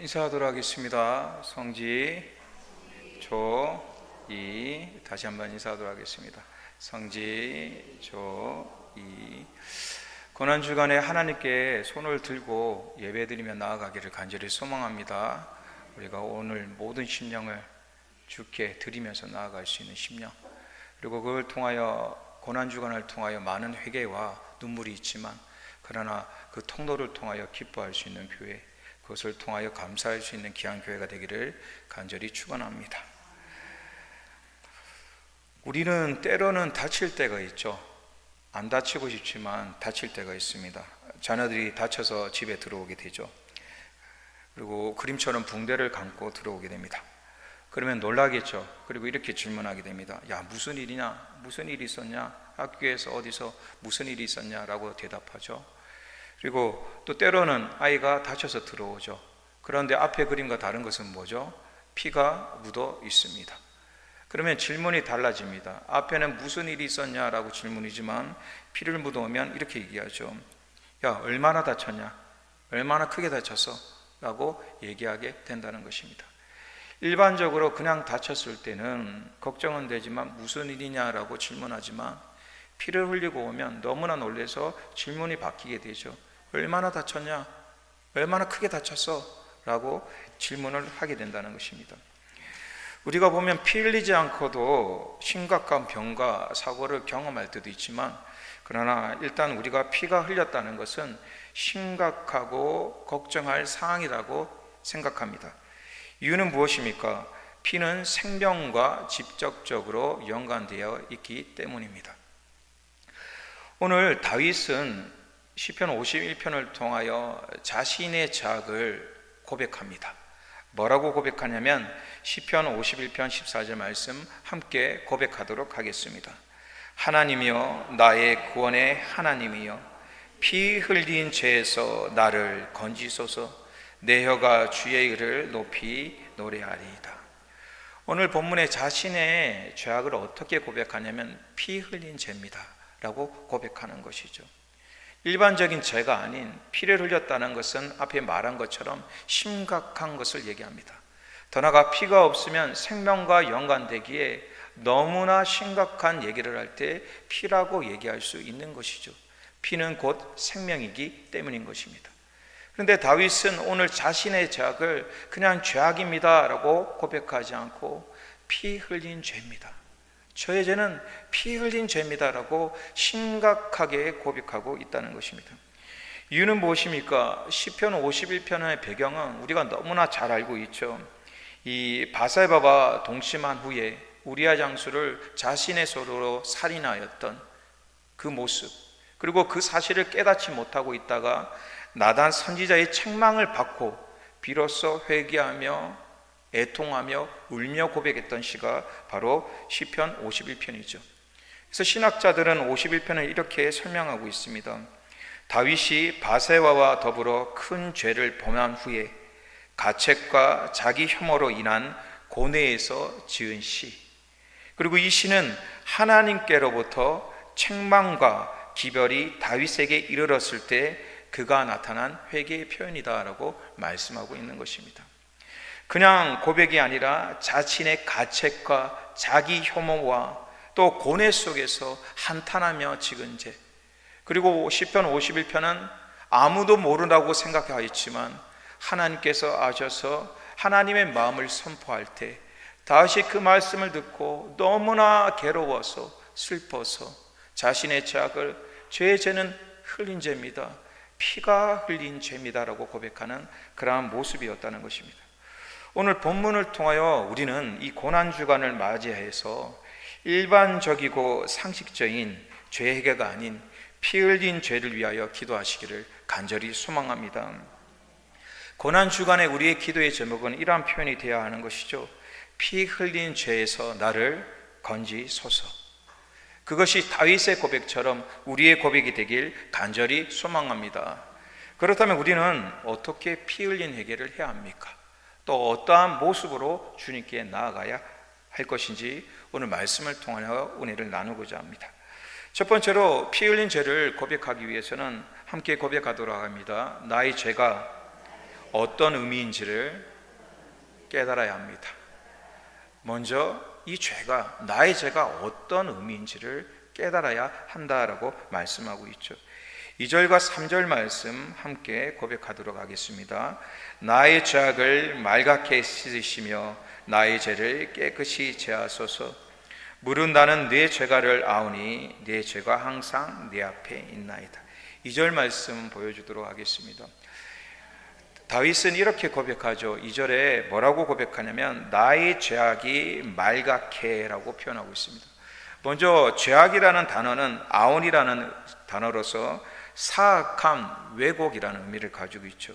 인사하도록 하겠습니다. 성지, 조, 이. 다시 한번 인사하도록 하겠습니다. 성지, 조, 이. 고난주간에 하나님께 손을 들고 예배드리며 나아가기를 간절히 소망합니다. 우리가 오늘 모든 심령을 주께 드리면서 나아갈 수 있는 심령, 그리고 그걸 통하여 고난주간을 통하여 많은 회개와 눈물이 있지만 그러나 그 통로를 통하여 기뻐할 수 있는 교회, 그것을 통하여 감사할 수 있는 귀한 교회가 되기를 간절히 축원합니다. 우리는 때로는 다칠 때가 있죠. 안 다치고 싶지만 다칠 때가 있습니다. 자녀들이 다쳐서 집에 들어오게 되죠. 그리고 그림처럼 붕대를 감고 들어오게 됩니다. 그러면 놀라겠죠. 그리고 이렇게 질문하게 됩니다. 야, 무슨 일이냐? 무슨 일이 있었냐? 학교에서 어디서 무슨 일이 있었냐? 라고 대답하죠. 그리고 또 때로는 아이가 다쳐서 들어오죠. 그런데 앞에 그림과 다른 것은 뭐죠? 피가 묻어 있습니다. 그러면 질문이 달라집니다. 앞에는 무슨 일이 있었냐라고 질문이지만 피를 묻어오면 이렇게 얘기하죠. 야, 얼마나 다쳤냐? 얼마나 크게 다쳤어? 라고 얘기하게 된다는 것입니다. 일반적으로 그냥 다쳤을 때는 걱정은 되지만 무슨 일이냐라고 질문하지만 피를 흘리고 오면 너무나 놀라서 질문이 바뀌게 되죠. 얼마나 다쳤냐? 얼마나 크게 다쳤어? 라고 질문을 하게 된다는 것입니다. 우리가 보면 피 흘리지 않고도 심각한 병과 사고를 경험할 때도 있지만, 그러나 일단 우리가 피가 흘렸다는 것은 심각하고 걱정할 사항이라고 생각합니다. 이유는 무엇입니까? 피는 생명과 직접적으로 연관되어 있기 때문입니다. 오늘 다윗은 시편 51편을 통하여 자신의 죄악을 고백합니다. 뭐라고 고백하냐면 시편 51편 14절 말씀 함께 고백하도록 하겠습니다. 하나님이여, 나의 구원의 하나님이여, 피 흘린 죄에서 나를 건지소서. 내 혀가 주의 의를 높이 노래하리이다. 오늘 본문에 자신의 죄악을 어떻게 고백하냐면 피 흘린 죄입니다 라고 고백하는 것이죠. 일반적인 죄가 아닌 피를 흘렸다는 것은 앞에 말한 것처럼 심각한 것을 얘기합니다. 더 나아가 피가 없으면 생명과 연관되기에 너무나 심각한 얘기를 할 때 피라고 얘기할 수 있는 것이죠. 피는 곧 생명이기 때문인 것입니다. 그런데 다윗은 오늘 자신의 죄악을 그냥 죄악입니다 라고 고백하지 않고 피 흘린 죄입니다, 저의 죄는 피 흘린 죄입니다 라고 심각하게 고백하고 있다는 것입니다. 이유는 무엇입니까? 시편 51편의 배경은 우리가 너무나 잘 알고 있죠. 이 바세바와 동침한 후에 우리아 장수를 자신의 손으로 살인하였던 그 모습, 그리고 그 사실을 깨닫지 못하고 있다가 나단 선지자의 책망을 받고 비로소 회개하며 애통하며 울며 고백했던 시가 바로 시편 51편이죠. 그래서 신학자들은 51편을 이렇게 설명하고 있습니다. 다윗이 바세바와 더불어 큰 죄를 범한 후에 가책과 자기 혐오로 인한 고뇌에서 지은 시, 그리고 이 시는 하나님께로부터 책망과 기별이 다윗에게 이르렀을 때 그가 나타난 회개의 표현이다 라고 말씀하고 있는 것입니다. 그냥 고백이 아니라 자신의 가책과 자기 혐오와 또 고뇌 속에서 한탄하며 지은 죄, 그리고 시편 51편은 아무도 모른다고 생각하였지만 하나님께서 아셔서 하나님의 마음을 선포할 때 다시 그 말씀을 듣고 너무나 괴로워서 슬퍼서 자신의 죄악을, 죄의 죄는 흘린 죄입니다, 피가 흘린 죄입니다 라고 고백하는 그러한 모습이었다는 것입니다. 오늘 본문을 통하여 우리는 이 고난주간을 맞이해서 일반적이고 상식적인 죄 해결가 아닌 피 흘린 죄를 위하여 기도하시기를 간절히 소망합니다. 고난주간에 우리의 기도의 제목은 이러한 표현이 되어야 하는 것이죠. 피 흘린 죄에서 나를 건지소서. 그것이 다윗의 고백처럼 우리의 고백이 되길 간절히 소망합니다. 그렇다면 우리는 어떻게 피 흘린 회개를 해야 합니까? 또 어떠한 모습으로 주님께 나아가야 할 것인지 오늘 말씀을 통하여 은혜를 나누고자 합니다. 첫 번째로 피 흘린 죄를 고백하기 위해서는 함께 고백하도록 합니다. 나의 죄가 어떤 의미인지를 깨달아야 합니다. 먼저 이 죄가, 나의 죄가 어떤 의미인지를 깨달아야 한다라고 말씀하고 있죠. 2절과 3절 말씀 함께 고백하도록 하겠습니다. 나의 죄악을 말갛게 씻으시며 나의 죄를 깨끗이 제하소서. 물은 나는 네 죄가를 아오니 네 죄가 항상 네 앞에 있나이다. 2절 말씀 보여주도록 하겠습니다. 다윗은 이렇게 고백하죠. 2절에 뭐라고 고백하냐면 나의 죄악이 말갛게 라고 표현하고 있습니다. 먼저 죄악이라는 단어는 아온이라는 단어로서 사악함, 왜곡이라는 의미를 가지고 있죠.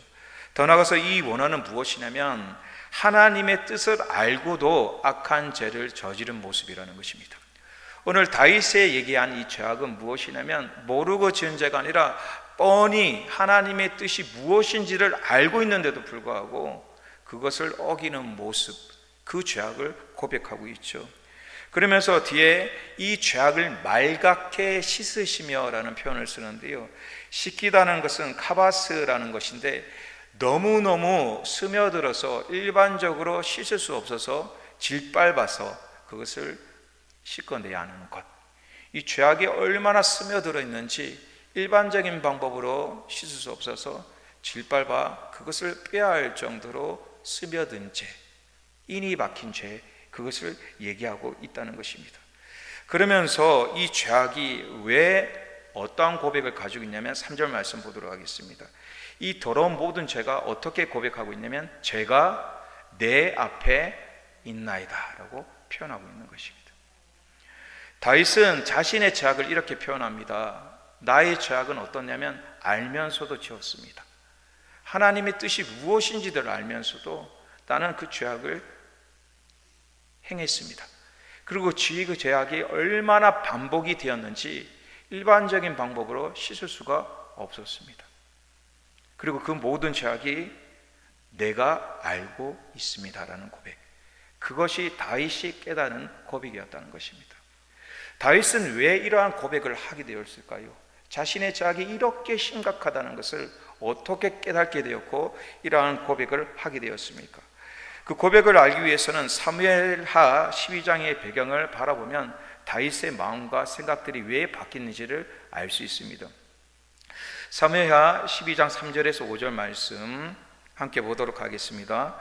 더 나아가서 이 원어는 무엇이냐면 하나님의 뜻을 알고도 악한 죄를 저지른 모습이라는 것입니다. 오늘 다윗이 얘기한 이 죄악은 무엇이냐면 모르고 지은 죄가 아니라 뻔히 하나님의 뜻이 무엇인지를 알고 있는데도 불구하고 그것을 어기는 모습, 그 죄악을 고백하고 있죠. 그러면서 뒤에 이 죄악을 말갛게 씻으시며 라는 표현을 쓰는데요, 씻기다는 것은 카바스라는 것인데 너무너무 스며들어서 일반적으로 씻을 수 없어서 질밟아서 그것을 씻어내야 하는 것, 이 죄악이 얼마나 스며들어 있는지 일반적인 방법으로 씻을 수 없어서 질밟아 그것을 빼야 할 정도로 스며든 죄, 인이 박힌 죄, 그것을 얘기하고 있다는 것입니다. 그러면서 이 죄악이 왜 어떠한 고백을 가지고 있냐면 3절 말씀 보도록 하겠습니다. 이 더러운 모든 죄가 어떻게 고백하고 있냐면 죄가 내 앞에 있나이다 라고 표현하고 있는 것입니다. 다윗은 자신의 죄악을 이렇게 표현합니다. 나의 죄악은 어떠냐면 알면서도 지었습니다. 하나님의 뜻이 무엇인지를 알면서도 나는 그 죄악을 행했습니다. 그리고 그 죄악이 얼마나 반복이 되었는지 일반적인 방법으로 씻을 수가 없었습니다. 그리고 그 모든 죄악이 내가 알고 있습니다라는 고백, 그것이 다윗이 깨달은 고백이었다는 것입니다. 다윗은 왜 이러한 고백을 하게 되었을까요? 자신의 죄악이 이렇게 심각하다는 것을 어떻게 깨닫게 되었고 이러한 고백을 하게 되었습니까? 그 고백을 알기 위해서는 사무엘하 12장의 배경을 바라보면 다윗의 마음과 생각들이 왜 바뀌는지를 알 수 있습니다. 사무엘하 12장 3절에서 5절 말씀 함께 보도록 하겠습니다.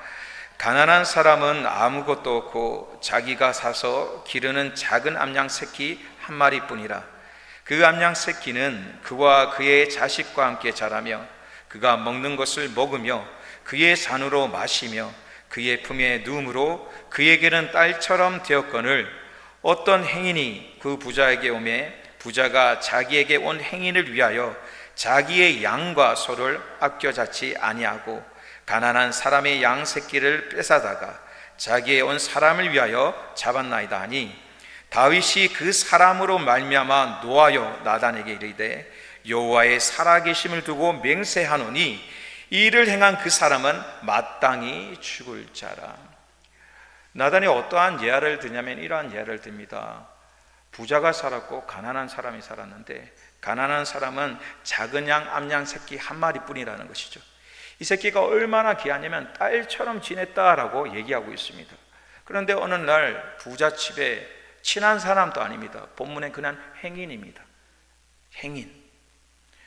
가난한 사람은 아무것도 없고 자기가 사서 기르는 작은 암양 새끼 한 마리뿐이라. 그 암양 새끼는 그와 그의 자식과 함께 자라며 그가 먹는 것을 먹으며 그의 잔으로 마시며 그의 품에 누움으로 그에게는 딸처럼 되었거늘 어떤 행인이 그 부자에게 오매 부자가 자기에게 온 행인을 위하여 자기의 양과 소를 아껴 잡지 아니하고 가난한 사람의 양 새끼를 뺏어다가 자기의 온 사람을 위하여 잡았나이다 하니 다윗이 그 사람으로 말미암아 노하여 나단에게 이르되 여호와의 살아계심을 두고 맹세하노니 이 일을 행한 그 사람은 마땅히 죽을 자라. 나단이 어떠한 예화를 드냐면 이러한 예화를 듭니다. 부자가 살았고 가난한 사람이 살았는데 가난한 사람은 작은 양 암양 새끼 한 마리뿐이라는 것이죠. 이 새끼가 얼마나 귀하냐면 딸처럼 지냈다라고 얘기하고 있습니다. 그런데 어느 날 부잣집에 친한 사람도 아닙니다. 본문엔 그냥 행인입니다. 행인,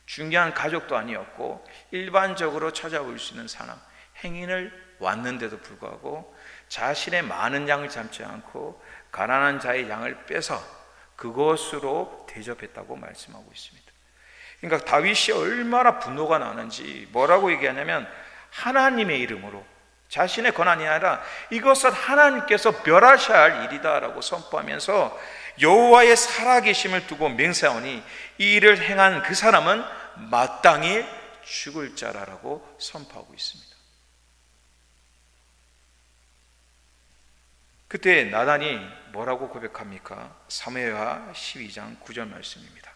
중요한 가족도 아니었고 일반적으로 찾아올 수 있는 사람, 행인을 왔는데도 불구하고 자신의 많은 양을 잡지 않고 가난한 자의 양을 빼서 그것으로 대접했다고 말씀하고 있습니다. 그러니까 다윗이 얼마나 분노가 나는지 뭐라고 얘기하냐면 하나님의 이름으로, 자신의 권한이 아니라 이것은 하나님께서 멸하셔야 할 일이다 라고 선포하면서 여호와의 살아계심을 두고 맹세하오니 이 일을 행한 그 사람은 마땅히 죽을 자라라고 선포하고 있습니다. 그때 나단이 뭐라고 고백합니까? 사무엘하 12장 9절 말씀입니다.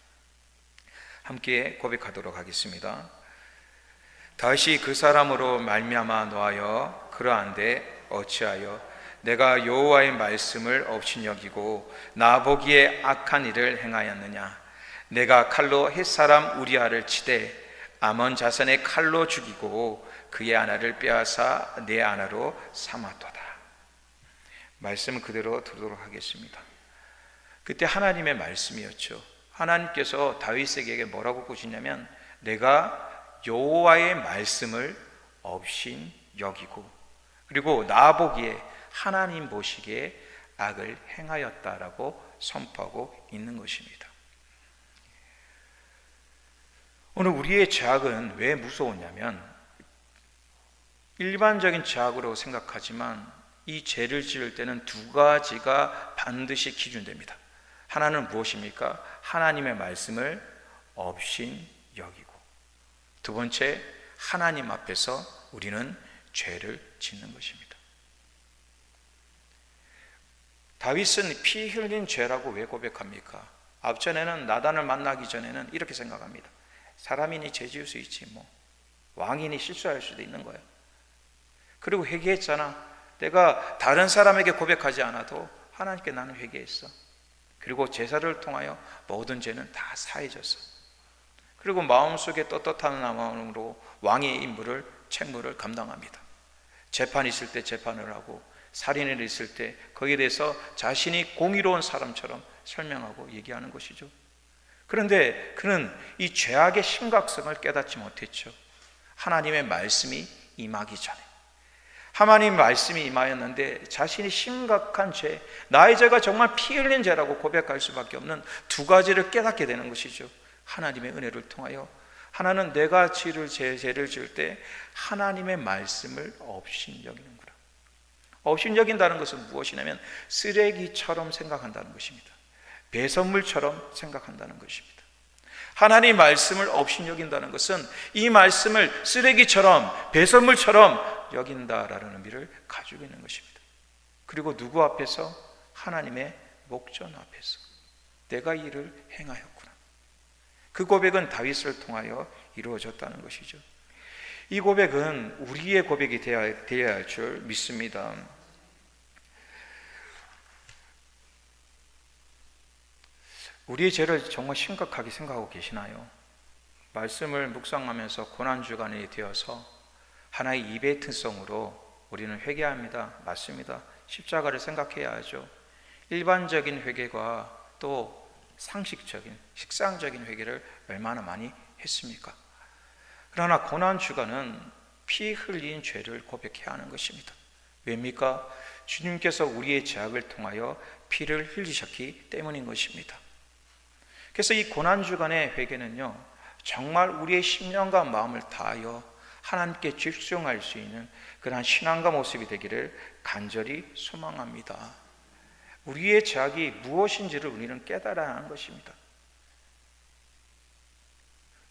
함께 고백하도록 하겠습니다. 다시 그 사람으로 말미암아 노하여 그러한데 어찌하여 내가 여호와의 말씀을 업신여기고 나보기에 악한 일을 행하였느냐? 내가 칼로 햇사람 우리아를 치되 아몬 자손의 칼로 죽이고 그의 아내를 빼앗아 내 아내로 삼았도다. 말씀을 그대로 들도록 하겠습니다. 그때 하나님의 말씀이었죠. 하나님께서 다윗에게 뭐라고 꾸시냐면 내가 여호와의 말씀을 업신 여기고 그리고 나보기에 하나님 보시기에 악을 행하였다라고 선포하고 있는 것입니다. 오늘 우리의 죄악은 왜 무서웠냐면 일반적인 죄악으로 생각하지만 이 죄를 지을 때는 두 가지가 반드시 기준됩니다. 하나는 무엇입니까? 하나님의 말씀을 업신 여기고, 두 번째, 하나님 앞에서 우리는 죄를 짓는 것입니다. 다윗은 피 흘린 죄라고 왜 고백합니까? 앞전에는 나단을 만나기 전에는 이렇게 생각합니다. 사람이니 죄 지을 수 있지, 왕이니 실수할 수도 있는 거야. 그리고 회개했잖아. 내가 다른 사람에게 고백하지 않아도 하나님께 나는 회개했어. 그리고 제사를 통하여 모든 죄는 다 사해졌어. 그리고 마음속에 떳떳한 마음으로 왕의 임무를, 책무를 감당합니다. 재판이 있을 때 재판을 하고, 살인을 있을 때 거기에 대해서 자신이 공의로운 사람처럼 설명하고 얘기하는 것이죠. 그런데 그는 이 죄악의 심각성을 깨닫지 못했죠. 하나님의 말씀이 임하기 전에. 하나님의 말씀이 임하였는데 자신이 심각한 죄, 나의 죄가 정말 피 흘린 죄라고 고백할 수밖에 없는 두 가지를 깨닫게 되는 것이죠. 하나님의 은혜를 통하여 하나는 내가 죄를 지을 때 하나님의 말씀을 업신 여기는구나. 업신 여긴다는 것은 무엇이냐면 쓰레기처럼 생각한다는 것입니다. 배설물처럼 생각한다는 것입니다. 하나님 말씀을 업신 여긴다는 것은 이 말씀을 쓰레기처럼 배설물처럼 여긴다라는 의미를 가지고 있는 것입니다. 그리고 누구 앞에서? 하나님의 목전 앞에서 내가 이 일을 행하였구나. 그 고백은 다윗을 통하여 이루어졌다는 것이죠. 이 고백은 우리의 고백이 되어야 할 줄 믿습니다. 우리의 죄를 정말 심각하게 생각하고 계시나요? 말씀을 묵상하면서 고난주간이 되어서 하나의 입의 특성으로 우리는 회개합니다. 맞습니다. 십자가를 생각해야 하죠. 일반적인 회개가 또 상식적인, 식상적인 회개를 얼마나 많이 했습니까? 그러나 고난주간은 피 흘린 죄를 고백해야 하는 것입니다. 왜입니까? 주님께서 우리의 죄악을 통하여 피를 흘리셨기 때문인 것입니다. 그래서 이 고난주간의 회개는요, 정말 우리의 심령과 마음을 다하여 하나님께 집중할 수 있는 그러한 신앙과 모습이 되기를 간절히 소망합니다. 우리의 죄악이 무엇인지를 우리는 깨달아야 하는 것입니다.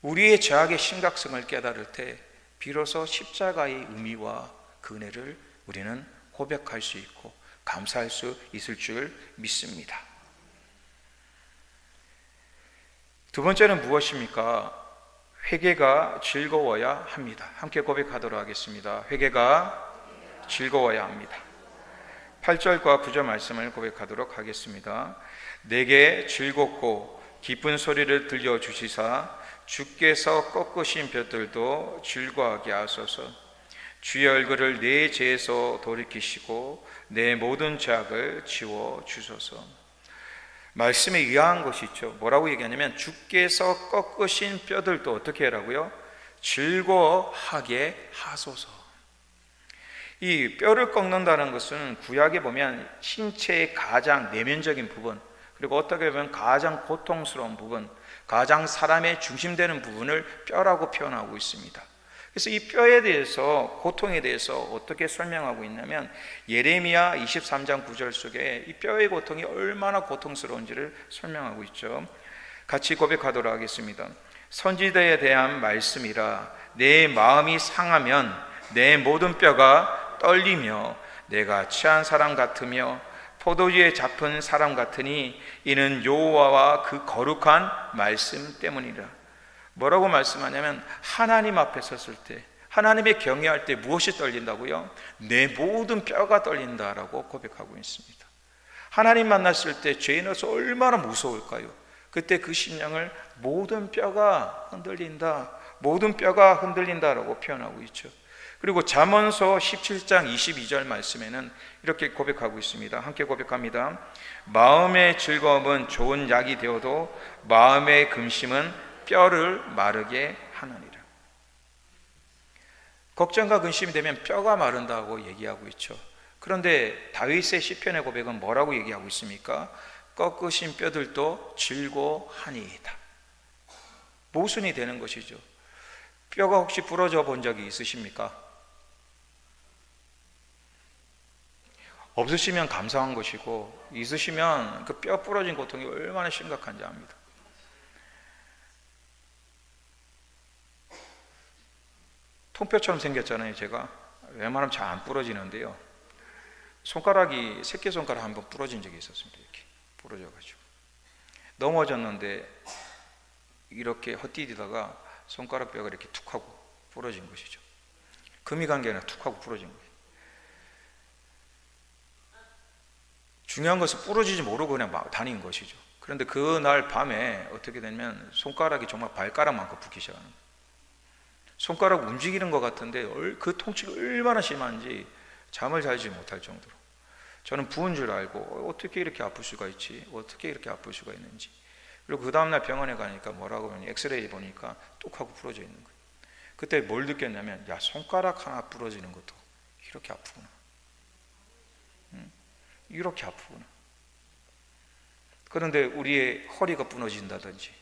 우리의 죄악의 심각성을 깨달을 때 비로소 십자가의 의미와 그 은혜를 우리는 고백할 수 있고 감사할 수 있을 줄 믿습니다. 두 번째는 무엇입니까? 회개가 즐거워야 합니다. 함께 고백하도록 하겠습니다. 회개가 즐거워야 합니다. 8절과 9절 말씀을 고백하도록 하겠습니다. 내게 즐겁고 기쁜 소리를 들려주시사 주께서 꺾으신 볕들도 즐거워하게 하소서. 주의 얼굴을 내 죄에서 돌이키시고 내 모든 죄악을 지워주소서. 말씀에 의아한 것이 있죠. 뭐라고 얘기하냐면 주께서 꺾으신 뼈들도 어떻게 하라고요? 즐거워하게 하소서. 이 뼈를 꺾는다는 것은 구약에 보면 신체의 가장 내면적인 부분, 그리고 어떻게 보면 가장 고통스러운 부분, 가장 사람의 중심되는 부분을 뼈라고 표현하고 있습니다. 그래서 이 뼈에 대해서, 고통에 대해서 어떻게 설명하고 있냐면 예레미야 23장 9절 속에 이 뼈의 고통이 얼마나 고통스러운지를 설명하고 있죠. 같이 고백하도록 하겠습니다. 선지자에 대한 말씀이라 내 마음이 상하면 내 모든 뼈가 떨리며 내가 취한 사람 같으며 포도주에 잡힌 사람 같으니 이는 여호와와 그 거룩한 말씀 때문이라. 뭐라고 말씀하냐면 하나님 앞에 섰을 때, 하나님의 경외할 때 무엇이 떨린다고요? 내 모든 뼈가 떨린다라고 고백하고 있습니다. 하나님 만났을 때 죄인으로서 얼마나 무서울까요? 그때 그 심령을 모든 뼈가 흔들린다, 모든 뼈가 흔들린다라고 표현하고 있죠. 그리고 잠언서 17장 22절 말씀에는 이렇게 고백하고 있습니다. 함께 고백합니다. 마음의 즐거움은 좋은 약이 되어도 마음의 근심은 뼈를 마르게 하느니라. 걱정과 근심이 되면 뼈가 마른다고 얘기하고 있죠. 그런데 다윗의 시편의 고백은 뭐라고 얘기하고 있습니까? 꺾으신 뼈들도 즐거워하니이다. 모순이 되는 것이죠. 뼈가 혹시 부러져 본 적이 있으십니까? 없으시면 감사한 것이고, 있으시면 그 뼈 부러진 고통이 얼마나 심각한지 압니다. 통뼈처럼 생겼잖아요. 제가 웬만하면 잘 안 부러지는데요, 손가락이, 새끼손가락 한번 부러진 적이 있었습니다. 이렇게 부러져가지고 넘어졌는데 이렇게 헛디디다가 손가락 뼈가 이렇게 툭 하고 부러진 것이죠. 금이 간 게 아니라 툭 하고 부러진 거예요. 중요한 것은 부러지지 모르고 그냥 막 다닌 것이죠. 그런데 그날 밤에 어떻게 되면 손가락이 정말 발가락만큼 붓기 시작하는 거예요. 손가락 움직이는 것 같은데 그 통증이 얼마나 심한지 잠을 자지 못할 정도로, 저는 부은 줄 알고 어떻게 이렇게 아플 수가 있지, 어떻게 이렇게 아플 수가 있는지. 그리고 그 다음날 병원에 가니까 뭐라고 하면 엑스레이 보니까 뚝 하고 부러져 있는 거예요. 그때 뭘 느꼈냐면, 야, 손가락 하나 부러지는 것도 이렇게 아프구나, 이렇게 아프구나. 그런데 우리의 허리가 부러진다든지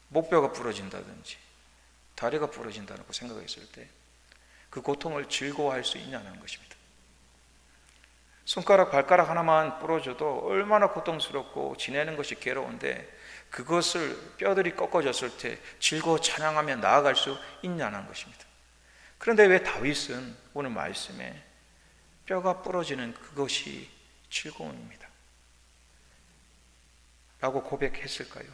목뼈가 부러진다든지 다리가 부러진다고 생각했을 때 그 고통을 즐거워할 수 있냐는 것입니다. 손가락, 발가락 하나만 부러져도 얼마나 고통스럽고 지내는 것이 괴로운데, 그것을 뼈들이 꺾어졌을 때 즐거워 찬양하며 나아갈 수 있냐는 것입니다. 그런데 왜 다윗은 오늘 말씀에 뼈가 부러지는 그것이 즐거움입니다 라고 고백했을까요?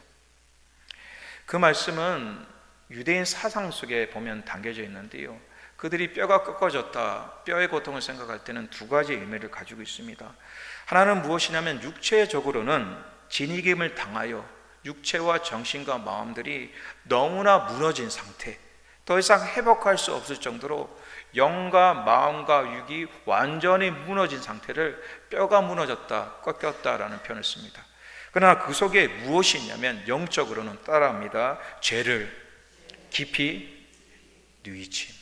그 말씀은 유대인 사상 속에 보면 담겨져 있는데요, 그들이 뼈가 꺾어졌다, 뼈의 고통을 생각할 때는 두 가지 의미를 가지고 있습니다. 하나는 무엇이냐면, 육체적으로는 진이김을 당하여 육체와 정신과 마음들이 너무나 무너진 상태, 더 이상 회복할 수 없을 정도로 영과 마음과 육이 완전히 무너진 상태를 뼈가 무너졌다, 꺾였다라는 표현을 씁니다. 그러나 그 속에 무엇이 있냐면, 영적으로는 따라합니다. 죄를 깊이 누이침.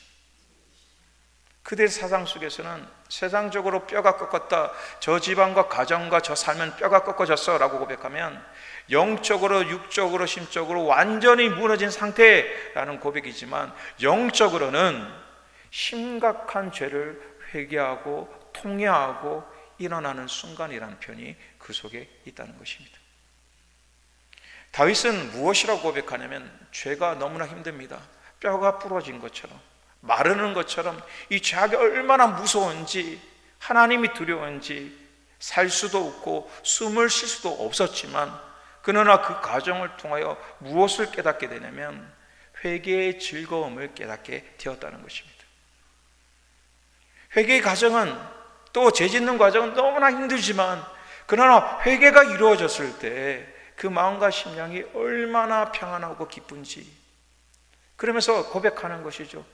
그들의 사상 속에서는 세상적으로 뼈가 꺾었다, 저 집안과 가정과 저 삶은 뼈가 꺾어졌어 라고 고백하면, 영적으로, 육적으로, 심적으로 완전히 무너진 상태라는 고백이지만, 영적으로는 심각한 죄를 회개하고 통회하고 일어나는 순간이라는 표현이 그 속에 있다는 것입니다. 다윗은 무엇이라고 고백하냐면, 죄가 너무나 힘듭니다. 뼈가 부러진 것처럼, 마르는 것처럼 이 죄악이 얼마나 무서운지, 하나님이 두려운지 살 수도 없고 숨을 쉴 수도 없었지만, 그러나 그 과정을 통하여 무엇을 깨닫게 되냐면 회개의 즐거움을 깨닫게 되었다는 것입니다. 회개의 과정은, 또 죄 짓는 과정은 너무나 힘들지만, 그러나 회개가 이루어졌을 때 그 마음과 심령이 얼마나 평안하고 기쁜지, 그러면서 고백하는 것이죠.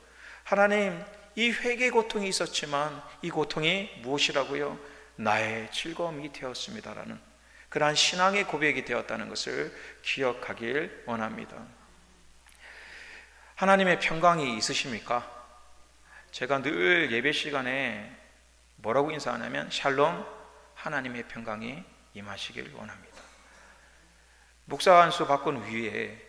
하나님, 이 회개의 고통이 있었지만 이 고통이 무엇이라고요? 나의 즐거움이 되었습니다라는 그러한 신앙의 고백이 되었다는 것을 기억하길 원합니다. 하나님의 평강이 있으십니까? 제가 늘 예배 시간에 뭐라고 인사하냐면, 샬롬, 하나님의 평강이 임하시길 원합니다. 목사 안수 바꾼 위에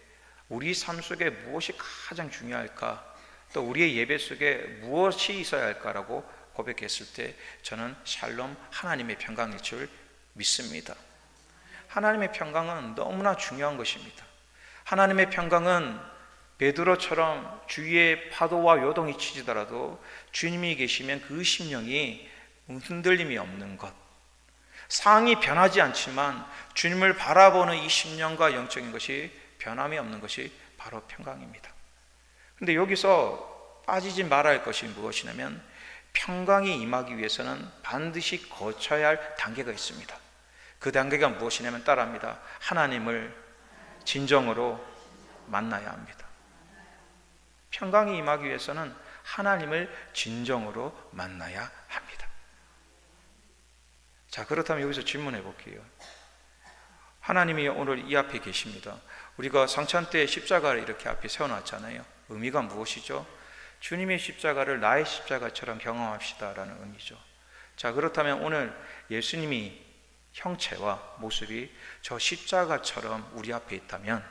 우리 삶 속에 무엇이 가장 중요할까, 또 우리의 예배 속에 무엇이 있어야 할까라고 고백했을 때 저는 샬롬, 하나님의 평강일 줄 믿습니다. 하나님의 평강은 너무나 중요한 것입니다. 하나님의 평강은 베드로처럼 주위에 파도와 요동이 치지더라도 주님이 계시면 그 심령이 흔들림이 없는 것, 상황이 변하지 않지만 주님을 바라보는 이 심령과 영적인 것이 변함이 없는 것이 바로 평강입니다. 그런데 여기서 빠지지 말아야 할 것이 무엇이냐면, 평강이 임하기 위해서는 반드시 거쳐야 할 단계가 있습니다. 그 단계가 무엇이냐면 따라합니다. 하나님을 진정으로 만나야 합니다. 평강이 임하기 위해서는 하나님을 진정으로 만나야 합니다. 자, 그렇다면 여기서 질문해 볼게요. 하나님이 오늘 이 앞에 계십니다. 우리가 성찬 때 십자가를 이렇게 앞에 세워놨잖아요. 의미가 무엇이죠? 주님의 십자가를 나의 십자가처럼 경험합시다라는 의미죠. 자, 그렇다면 오늘 예수님이 형체와 모습이 저 십자가처럼 우리 앞에 있다면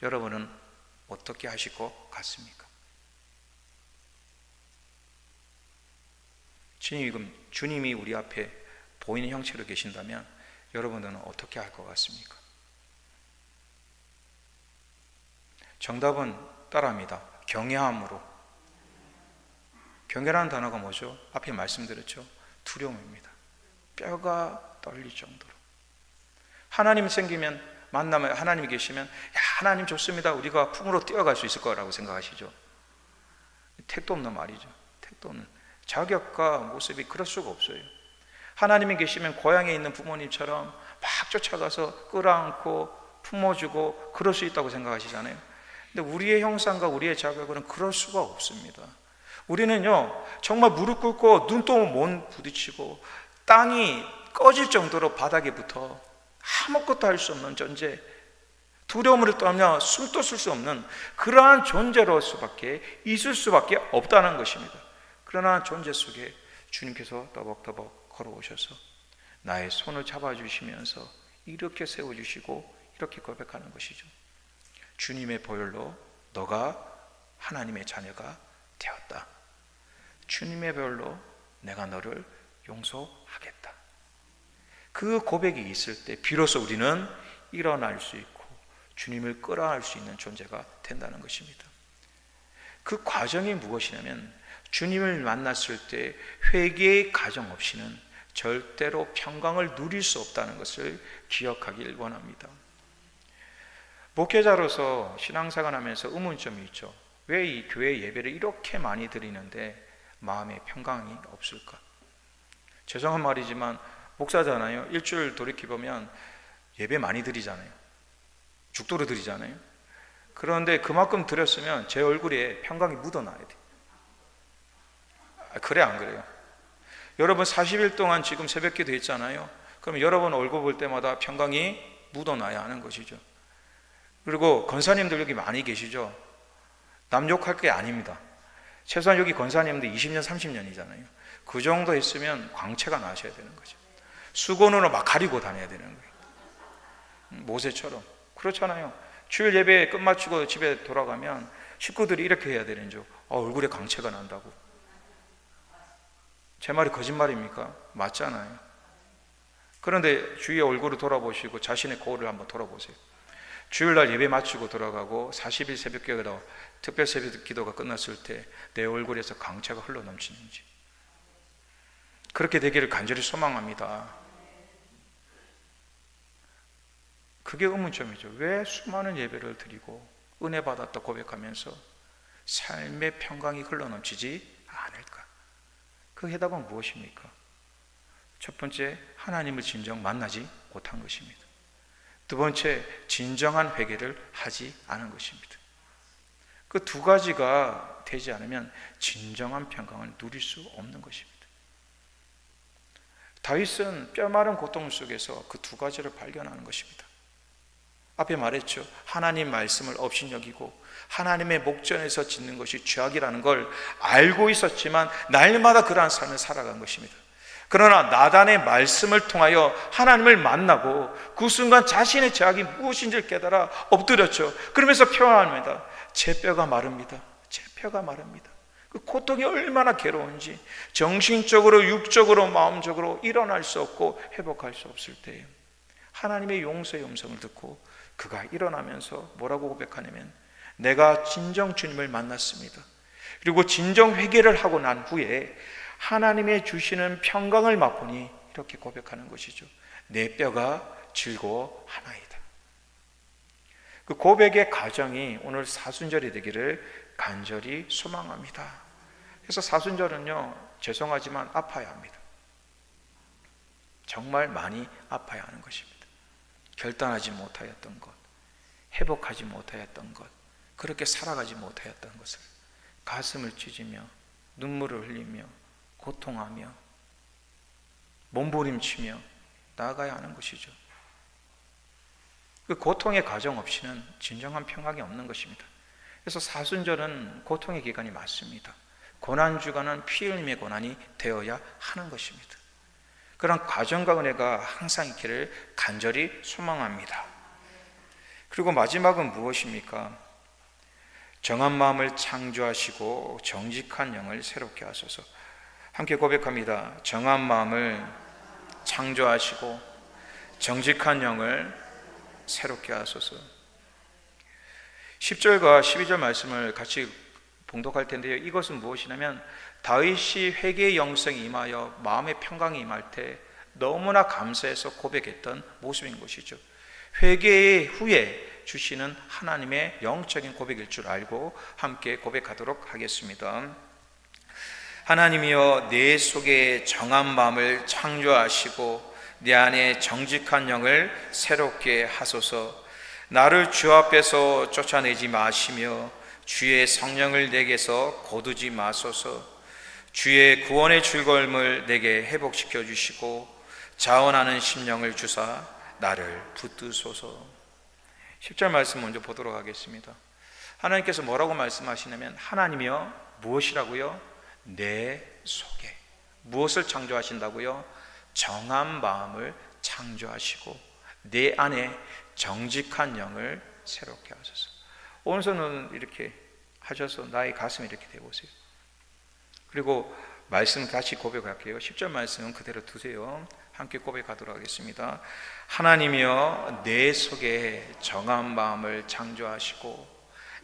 여러분은 어떻게 하실 것 같습니까? 주님이 우리 앞에 보이는 형체로 계신다면 여러분들은 어떻게 할 것 같습니까? 정답은 따라합니다. 경외함으로. 경외라는 단어가 뭐죠? 앞에 말씀드렸죠. 두려움입니다. 뼈가 떨릴 정도로. 하나님 생기면, 만나면, 하나님이 계시면, 야, 하나님 좋습니다, 우리가 품으로 뛰어갈 수 있을 거라고 생각하시죠? 택도 없는 말이죠. 택도 없는. 자격과 모습이 그럴 수가 없어요. 하나님이 계시면 고향에 있는 부모님처럼 막 쫓아가서 끌어안고 품어주고 그럴 수 있다고 생각하시잖아요. 근데 우리의 형상과 우리의 자격으로는 그럴 수가 없습니다. 우리는요, 정말 무릎 꿇고 눈도 못 부딪히고 땅이 꺼질 정도로 바닥에 붙어 아무것도 할 수 없는 존재, 두려움을 떨며 숨도 쓸 수 없는 그러한 존재로 수밖에 있을 수밖에 없다는 것입니다. 그러나 존재 속에 주님께서 더벅더벅 걸어오셔서 나의 손을 잡아주시면서 이렇게 세워주시고 이렇게 고백하는 것이죠. 주님의 보혈로 너가 하나님의 자녀가 되었다. 주님의 보혈로 내가 너를 용서하겠다. 그 고백이 있을 때 비로소 우리는 일어날 수 있고 주님을 끌어안을 수 있는 존재가 된다는 것입니다. 그 과정이 무엇이냐면 주님을 만났을 때 회개의 과정 없이는 절대로 평강을 누릴 수 없다는 것을 기억하길 원합니다. 목회자로서 신앙생활 하면서 의문점이 있죠. 왜 이 교회 예배를 이렇게 많이 드리는데 마음에 평강이 없을까? 죄송한 말이지만 목사잖아요. 일주일 돌이켜보면 예배 많이 드리잖아요. 죽도록 드리잖아요. 그런데 그만큼 드렸으면 제 얼굴에 평강이 묻어나야 돼요. 그래 안 그래요? 여러분 40일 동안 지금 새벽기도 했잖아요. 그럼 여러분 얼굴 볼 때마다 평강이 묻어나야 하는 것이죠. 그리고 권사님들 여기 많이 계시죠? 남 욕할 게 아닙니다. 최소한 여기 권사님들 20년 30년이잖아요. 그 정도 했으면 광채가 나셔야 되는 거죠. 수건으로 막 가리고 다녀야 되는 거예요. 모세처럼. 그렇잖아요. 주일 예배 끝마치고 집에 돌아가면 식구들이 이렇게 해야 되는 줄. 얼굴에 광채가 난다고. 제 말이 거짓말입니까? 맞잖아요. 그런데 주위의 얼굴을 돌아보시고 자신의 거울을 한번 돌아보세요. 주일날 예배 마치고 돌아가고 40일 새벽기도, 특별 새벽기도가 끝났을 때 내 얼굴에서 광채가 흘러넘치는지. 그렇게 되기를 간절히 소망합니다. 그게 의문점이죠. 왜 수많은 예배를 드리고 은혜 받았다 고백하면서 삶의 평강이 흘러넘치지 않을까? 그 해답은 무엇입니까? 첫 번째, 하나님을 진정 만나지 못한 것입니다. 두 번째, 진정한 회개를 하지 않은 것입니다. 그 두 가지가 되지 않으면 진정한 평강을 누릴 수 없는 것입니다. 다윗은 뼈마른 고통 속에서 그 두 가지를 발견하는 것입니다. 앞에 말했죠. 하나님 말씀을 업신여기고 하나님의 목전에서 짓는 것이 죄악이라는 걸 알고 있었지만 날마다 그러한 삶을 살아간 것입니다. 그러나 나단의 말씀을 통하여 하나님을 만나고 그 순간 자신의 죄악이 무엇인지를 깨달아 엎드렸죠. 그러면서 표현합니다. 제 뼈가 마릅니다. 제 뼈가 마릅니다. 그 고통이 얼마나 괴로운지 정신적으로 육적으로 마음적으로 일어날 수 없고 회복할 수 없을 때에 하나님의 용서의 음성을 듣고 그가 일어나면서 뭐라고 고백하냐면 내가 진정 주님을 만났습니다. 그리고 진정 회개를 하고 난 후에 하나님의 주시는 평강을 맛보니 이렇게 고백하는 것이죠. 내 뼈가 즐거워하나이다. 그 고백의 과정이 오늘 사순절이 되기를 간절히 소망합니다. 그래서 사순절은요, 죄송하지만 아파야 합니다. 정말 많이 아파야 하는 것입니다. 결단하지 못하였던 것, 회복하지 못하였던 것, 그렇게 살아가지 못하였던 것을 가슴을 찢으며 눈물을 흘리며 고통하며 몸부림치며 나아가야 하는 것이죠. 그 고통의 과정 없이는 진정한 평강이 없는 것입니다. 그래서 사순절은 고통의 기간이 맞습니다. 고난주간은 피 흘림의 고난이 되어야 하는 것입니다. 그런 과정과 은혜가 항상 있기를 간절히 소망합니다. 그리고 마지막은 무엇입니까? 정한 마음을 창조하시고 정직한 영을 새롭게 하소서. 함께 고백합니다. 정한 마음을 창조하시고 정직한 영을 새롭게 하소서. 10절과 12절 말씀을 같이 봉독할 텐데요, 이것은 무엇이냐면 다윗이 회개의 영성이 임하여 마음의 평강이 임할 때 너무나 감사해서 고백했던 모습인 것이죠. 회개 후에 주시는 하나님의 영적인 고백일 줄 알고 함께 고백하도록 하겠습니다. 하나님이여, 내 속에 정한 마음을 창조하시고 내 안에 정직한 영을 새롭게 하소서. 나를 주 앞에서 쫓아내지 마시며 주의 성령을 내게서 거두지 마소서. 주의 구원의 즐거움을 내게 회복시켜 주시고 자원하는 심령을 주사 나를 붙드소서. 10절 말씀 먼저 보도록 하겠습니다. 하나님께서 뭐라고 말씀하시냐면, 하나님이여 무엇이라고요? 내 속에 무엇을 창조하신다고요? 정한 마음을 창조하시고 내 안에 정직한 영을 새롭게 하소서. 오른손은 이렇게 하셔서 나의 가슴에 이렇게 대보세요. 그리고 말씀 같이 고백할게요. 10절 말씀은 그대로 두세요. 함께 고백하도록 하겠습니다. 하나님이여, 내 속에 정한 마음을 창조하시고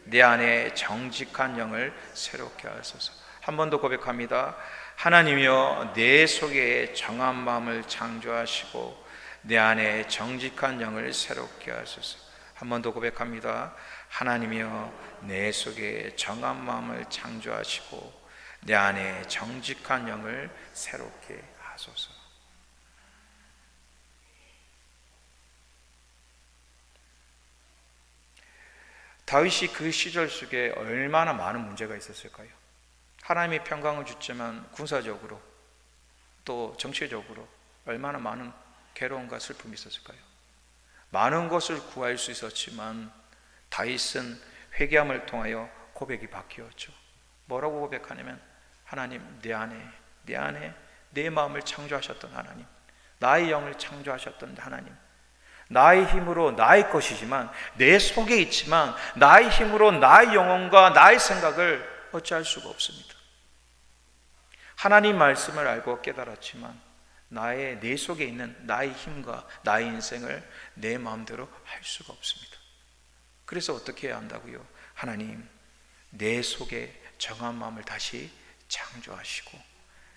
내 안에 정직한 영을 새롭게 하소서. 한 번 더 고백합니다. 하나님이여, 내 속에 정한 마음을 창조하시고 내 안에 정직한 영을 새롭게 하소서. 한 번 더 고백합니다. 하나님이여, 내 속에 정한 마음을 창조하시고 내 안에 정직한 영을 새롭게 하소서. 다윗이 그 시절 속에 얼마나 많은 문제가 있었을까요? 하나님의 평강을 주지만 군사적으로 또 정치적으로 얼마나 많은 괴로움과 슬픔이 있었을까요? 많은 것을 구할 수 있었지만 다윗은 회개함을 통하여 고백이 바뀌었죠. 뭐라고 고백하냐면, 하나님, 내 안에 내 마음을 창조하셨던 하나님, 나의 영을 창조하셨던 하나님, 나의 힘으로 나의 것이지만 내 속에 있지만 나의 힘으로 나의 영혼과 나의 생각을 어찌할 수가 없습니다. 하나님 말씀을 알고 깨달았지만 내 속에 있는 나의 힘과 나의 인생을 내 마음대로 할 수가 없습니다. 그래서 어떻게 해야 한다고요? 하나님, 내 속에 정한 마음을 다시 창조하시고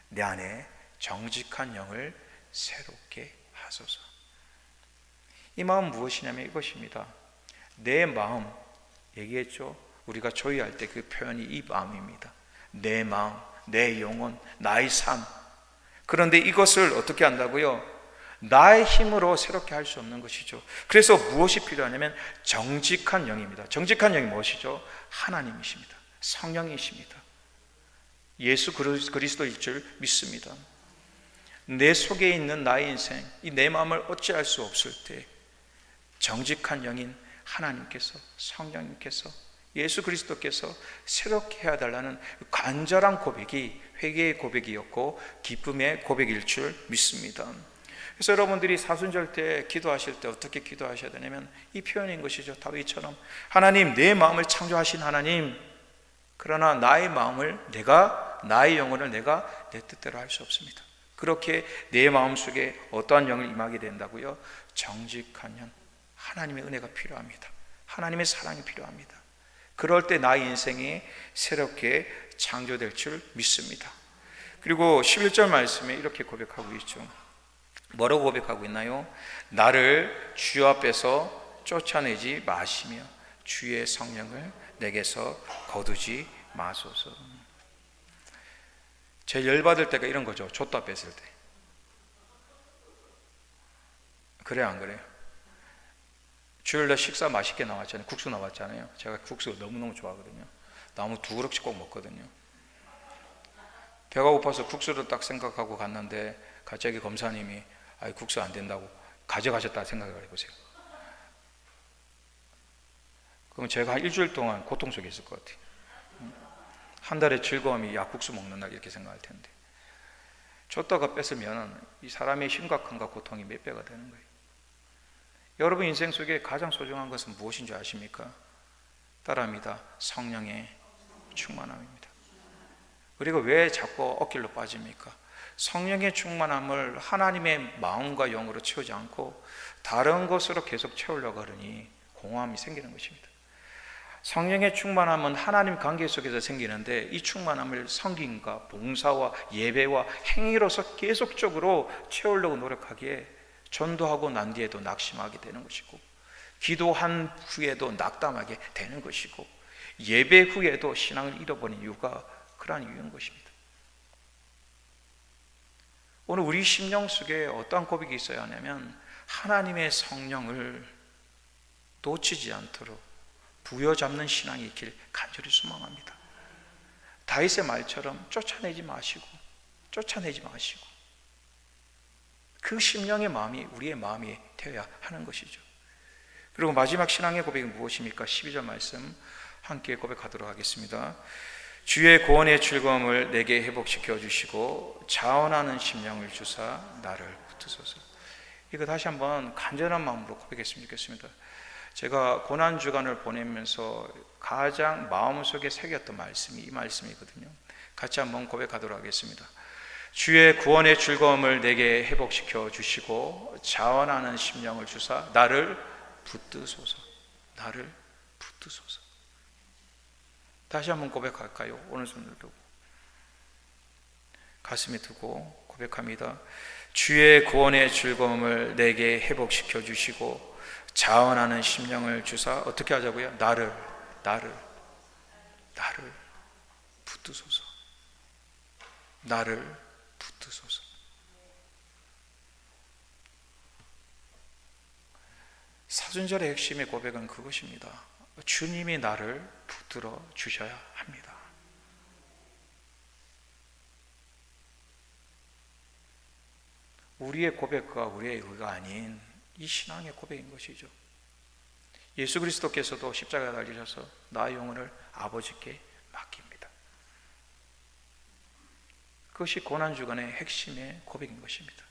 내 안에 정직한 영을 새롭게 하소서. 이 마음은 무엇이냐면 이것입니다. 내 마음, 얘기했죠? 우리가 조의할 때 그 표현이 이 마음입니다. 내 마음, 내 영혼, 나의 삶. 그런데 이것을 어떻게 한다고요? 나의 힘으로 새롭게 할 수 없는 것이죠. 그래서 무엇이 필요하냐면 정직한 영입니다. 정직한 영이 무엇이죠? 하나님이십니다. 성령이십니다. 예수 그리스도일 줄 믿습니다. 내 속에 있는 나의 인생, 이 내 마음을 어찌할 수 없을 때 정직한 영인 하나님께서, 성령님께서, 예수 그리스도께서 새롭게 해야 달라는 간절한 고백이 회개의 고백이었고 기쁨의 고백일 줄 믿습니다. 그래서 여러분들이 사순절 때 기도하실 때 어떻게 기도하셔야 되냐면 이 표현인 것이죠. 다윗처럼, 하나님, 내 마음을 창조하신 하나님, 그러나 나의 마음을 나의 영혼을 내가 내 뜻대로 할 수 없습니다. 그렇게 내 마음속에 어떠한 영을 임하게 된다고요? 정직한 영, 하나님의 은혜가 필요합니다. 하나님의 사랑이 필요합니다. 그럴 때 나의 인생이 새롭게 창조될 줄 믿습니다. 그리고 11절 말씀에 이렇게 고백하고 있죠. 뭐라고 고백하고 있나요? 나를 주 앞에서 쫓아내지 마시며 주의 성령을 내게서 거두지 마소서. 제일 열받을 때가 이런 거죠. 줬다 뺐을 때. 그래요, 안 그래요? 주일날 식사 맛있게 나왔잖아요. 국수 나왔잖아요. 제가 국수 너무너무 좋아하거든요. 나무 2그릇씩 꼭 먹거든요. 배가 고파서 국수를 딱 생각하고 갔는데 갑자기 검사님이 국수 안 된다고 가져가셨다 생각을 해보세요. 그럼 제가 한 일주일 동안 고통 속에 있을 것 같아요. 한 달의 즐거움이 국수 먹는 날 이렇게 생각할 텐데, 줬다가 뺏으면 이 사람의 심각함과 고통이 몇 배가 되는 거예요. 여러분 인생 속에 가장 소중한 것은 무엇인 줄 아십니까? 따라합니다. 성령의 충만함입니다. 우리가 왜 자꾸 엇길로 빠집니까? 성령의 충만함을 하나님의 마음과 영으로 채우지 않고 다른 것으로 계속 채우려고 하니 공허함이 생기는 것입니다. 성령의 충만함은 하나님 관계 속에서 생기는데, 이 충만함을 성김과 봉사와 예배와 행위로서 계속적으로 채우려고 노력하기에 전도하고 난 뒤에도 낙심하게 되는 것이고, 기도한 후에도 낙담하게 되는 것이고, 예배 후에도 신앙을 잃어버린 이유가 그러한 이유인 것입니다. 오늘 우리 심령 속에 어떠한 고백이 있어야 하냐면, 하나님의 성령을 놓치지 않도록 부여잡는 신앙이 있길 간절히 소망합니다. 다윗의 말처럼 쫓아내지 마시고 그 심령의 마음이 우리의 마음이 되어야 하는 것이죠. 그리고 마지막 신앙의 고백이 무엇입니까? 12절 말씀 함께 고백하도록 하겠습니다. 주의 구원의 즐거움을 내게 회복시켜 주시고 자원하는 심령을 주사 나를 붙드소서. 이거 다시 한번 간절한 마음으로 고백했으면 좋겠습니다. 제가 고난주간을 보내면서 가장 마음속에 새겼던 말씀이 이 말씀이거든요. 같이 한번 고백하도록 하겠습니다. 주의 구원의 즐거움을 내게 회복시켜 주시고 자원하는 심령을 주사 나를 붙드소서. 나를 붙드소서. 다시 한번 고백할까요? 오른손을 들고 가슴에 두고 고백합니다. 주의 구원의 즐거움을 내게 회복시켜 주시고 자원하는 심령을 주사 어떻게 하자고요? 나를 붙드소서. 나를 붙드소서. 사순절의 핵심의 고백은 그것입니다. 주님이 나를 붙들어 주셔야 합니다. 우리의 고백과 우리의 의가 아닌 이 신앙의 고백인 것이죠. 예수 그리스도께서도 십자가에 달리셔서 나의 영혼을 아버지께 맡깁니다. 그것이 고난주간의 핵심의 고백인 것입니다.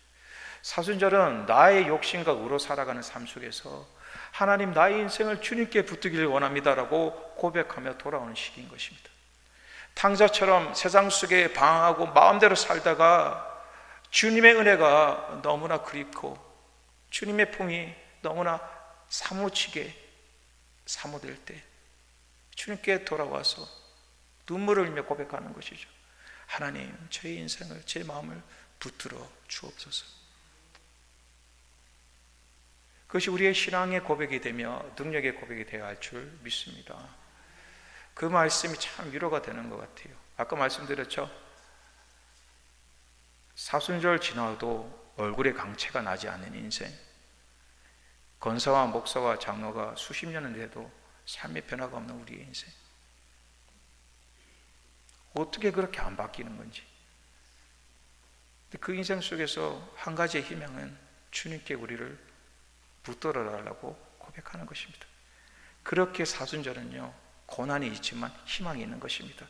사순절은 나의 욕심과 의로 살아가는 삶 속에서 하나님, 나의 인생을 주님께 붙들기를 원합니다라고 고백하며 돌아오는 시기인 것입니다. 탕자처럼 세상 속에 방황하고 마음대로 살다가 주님의 은혜가 너무나 그립고 주님의 품이 너무나 사무치게 사모될 때 주님께 돌아와서 눈물을 흘리며 고백하는 것이죠. 하나님, 저의 인생을, 제 마음을 붙들어 주옵소서. 그것이 우리의 신앙의 고백이 되며 능력의 고백이 되어야 할 줄 믿습니다. 그 말씀이 참 위로가 되는 것 같아요. 아까 말씀드렸죠? 사순절 지나도 얼굴에 강체가 나지 않는 인생, 권사와 목사와 장로가 수십 년을 돼도 삶의 변화가 없는 우리의 인생, 어떻게 그렇게 안 바뀌는 건지. 그 인생 속에서 한 가지의 희망은 주님께 우리를 붙들어 달라고 고백하는 것입니다. 그렇게 사순절은요, 고난이 있지만 희망이 있는 것입니다.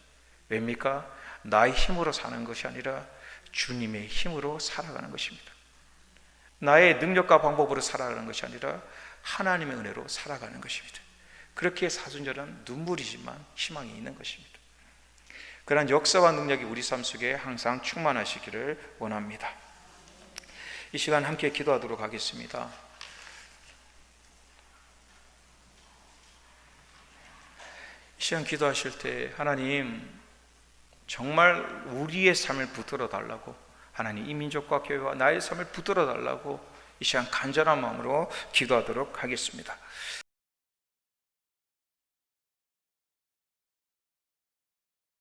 왜입니까? 나의 힘으로 사는 것이 아니라 주님의 힘으로 살아가는 것입니다. 나의 능력과 방법으로 살아가는 것이 아니라 하나님의 은혜로 살아가는 것입니다. 그렇게 사순절은 눈물이지만 희망이 있는 것입니다. 그러한 역사와 능력이 우리 삶 속에 항상 충만하시기를 원합니다. 이 시간 함께 기도하도록 하겠습니다. 이 시간 기도하실 때 하나님, 정말 우리의 삶을 붙들어 달라고, 하나님 이 민족과 교회와 나의 삶을 붙들어 달라고 이 시간 간절한 마음으로 기도하도록 하겠습니다.